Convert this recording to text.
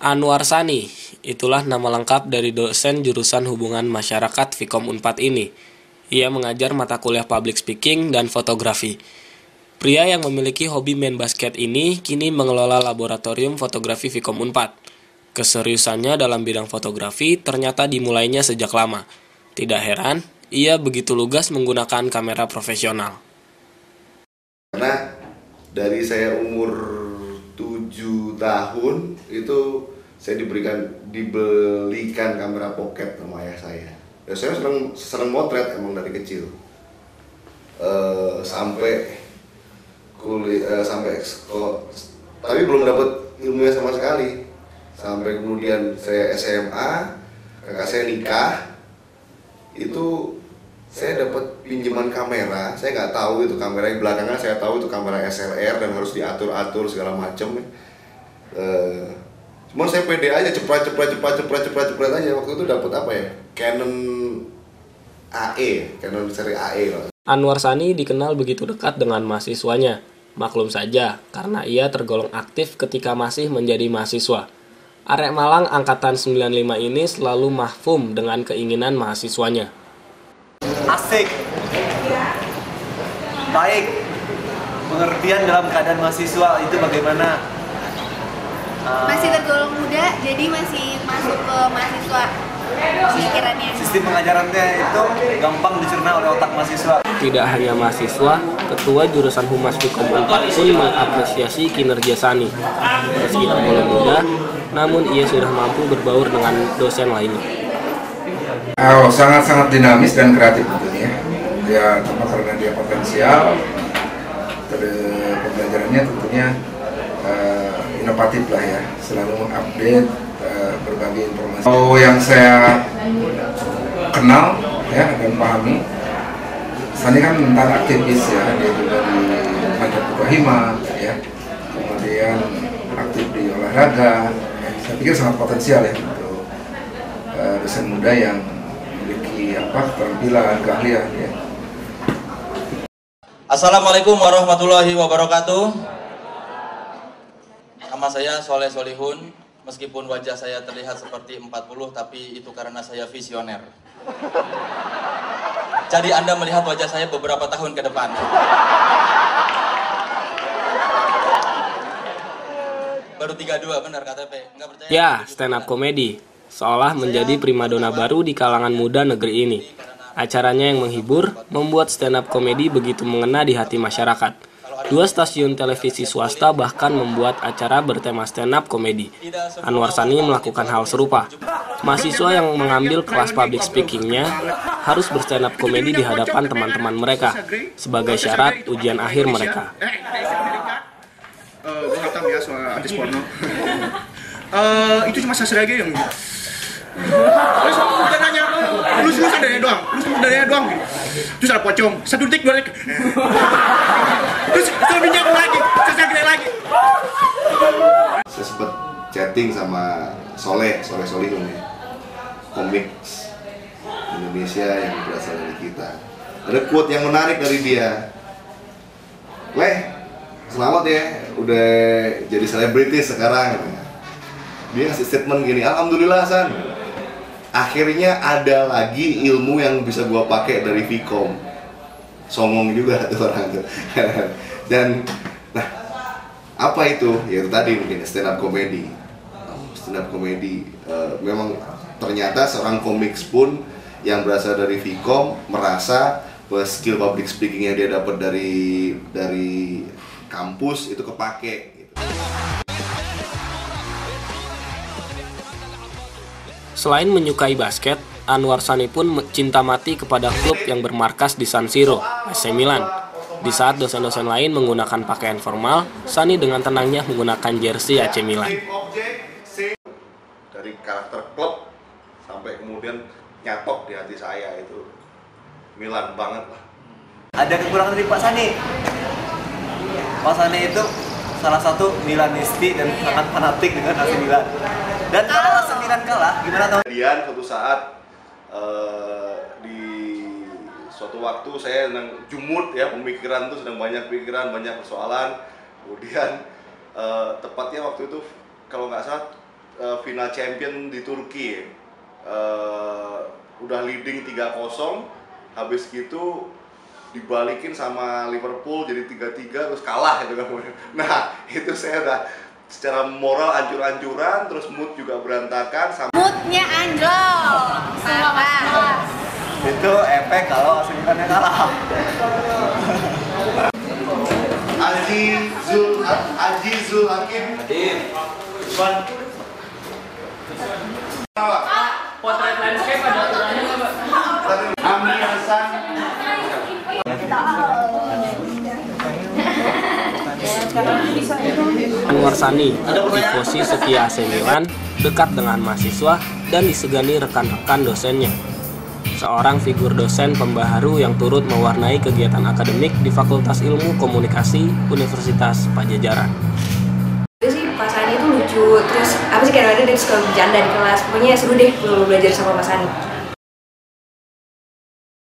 Anwar Sani, itulah nama lengkap dari dosen jurusan Hubungan Masyarakat Vkom Unpad ini. Ia mengajar mata kuliah Public Speaking dan Fotografi. Pria yang memiliki hobi main basket ini kini mengelola laboratorium fotografi Vkom Unpad. Keseriusannya dalam bidang fotografi ternyata dimulainya sejak lama. Tidak heran, ia begitu lugas menggunakan kamera profesional. Karena dari saya umur 7 tahun itu saya dibelikan kamera pocket sama ayah saya. Ya, saya senang motret emang dari kecil. Sampai kuliah sampai sekolah, tapi belum dapat ilmunya sama sekali. Sampai kemudian saya SMA, kakak saya nikah, itu saya dapat pinjaman kamera. Saya nggak tahu itu kamera, yang belakangan saya tahu itu kamera SLR dan harus diatur-atur segala macam. Cuman saya pede aja, cepet aja. Waktu itu dapat apa ya? Canon AE, Canon seri AE. Anwar Sani dikenal begitu dekat dengan mahasiswanya. Maklum saja, karena ia tergolong aktif ketika masih menjadi mahasiswa. Arek Malang angkatan 95 ini selalu mahfum dengan keinginan mahasiswanya. Asik, baik, pengertian dalam keadaan mahasiswa itu bagaimana? Masih tergolong muda, jadi masih masuk ke mahasiswa pikirannya. Sistem pengajarannya itu gampang dicerna oleh otak mahasiswa. Tidak hanya mahasiswa, Ketua Jurusan Humas Vkom Unpad pun mengapresiasi kinerja Sani. Meski tergolong muda, namun ia sudah mampu berbaur dengan dosen lainnya. Sangat-sangat dinamis dan kreatif tentunya. Dia karena dia potensial, pembelajarannya tentunya inovatif lah ya, selalu mengupdate berbagai informasi. Yang saya kenal ya dan pahami, Sani kan mantan aktivis ya, dia juga di Madrasah Hima ya, kemudian aktif di olahraga. Saya pikir sangat potensial ya untuk dosen muda yang memiliki keterampilan, keahlian ya. Assalamualaikum warahmatullahi wabarakatuh. Nama saya Soleh Solihun. Meskipun wajah saya terlihat seperti 40, tapi itu karena saya visioner. Jadi Anda melihat wajah saya beberapa tahun ke depan. Baru 32, benar KTP. Nggak percaya? Ya, stand up komedi seolah menjadi primadona baru di kalangan muda negeri ini. Acaranya yang menghibur membuat stand up komedi begitu mengena di hati masyarakat. 2 stasiun televisi swasta bahkan membuat acara bertema stand up komedi. Anwar Sani melakukan hal serupa. Mahasiswa yang mengambil kelas public speakingnya harus berstand up komedi di hadapan teman-teman mereka sebagai syarat ujian akhir mereka. Gue nggak tahu ya soal artis porno. Itu cuma Sastra aja yang terus udah nanya, lu sadanya doang gitu. Terus ada pocong, 1 detik 2 detik. Terus selebihnya lagi, gede lagi. Saya sempat chatting sama Soleh Solihun ya, komik Indonesia yang berasal dari kita. Ada quote yang menarik dari dia. Selamat ya, udah jadi selebriti sekarang. Dia ngasih statement gini, alhamdulillah San, akhirnya ada lagi ilmu yang bisa gua pakai dari Vkom. Songong juga tuh orang tuh. Dan nah, apa itu? Ya itu tadi mungkin stand up comedy. Memang ternyata seorang komik pun yang berasal dari Vkom merasa bahwa skill public speaking yang dia dapat dari kampus itu kepake gitu. Selain menyukai basket, Anwar Sani pun cinta mati kepada klub yang bermarkas di San Siro, AC Milan. Di saat dosen-dosen lain menggunakan pakaian formal, Sani dengan tenangnya menggunakan jersey AC Milan. Dari karakter klub sampai kemudian nyatok di hati saya itu Milan banget lah. Ada kekurangan dari Pak Sani. Pak Sani itu salah satu Milanisti dan sangat fanatik dengan AC Milan. Dan kalau AC Milan kalah, gimana tahu? Kemudian suatu saat di suatu waktu saya sedang jumut ya, pemikiran tuh sedang banyak pikiran, banyak persoalan. Kemudian tepatnya waktu itu kalau nggak salah final champion di Turki. Udah leading 3-0, habis gitu dibalikin sama Liverpool jadi 3-3 terus kalah gitu kan. Nah, itu saya udah secara moral ancur-ancuran, terus mood juga berantakan. Moodnya anjlok. Parah. Itu efek kalau AC Milan-nya kalah. Azizul Hakim. Ivan. Potret landscape ada aturannya nggak, Pak? Amri Hasan. Anwar Sani, tifosi setia AC Milan, dekat dengan mahasiswa dan disegani rekan-rekan dosennya. Seorang figur dosen pembaharu yang turut mewarnai kegiatan akademik di Fakultas Ilmu Komunikasi Universitas Pajajaran. Sih Pak Sani itu lucu, terus apa sih kadang-kadang dia suka bercanda di kelas, pokoknya seru deh kalau belajar sama Pak Sani.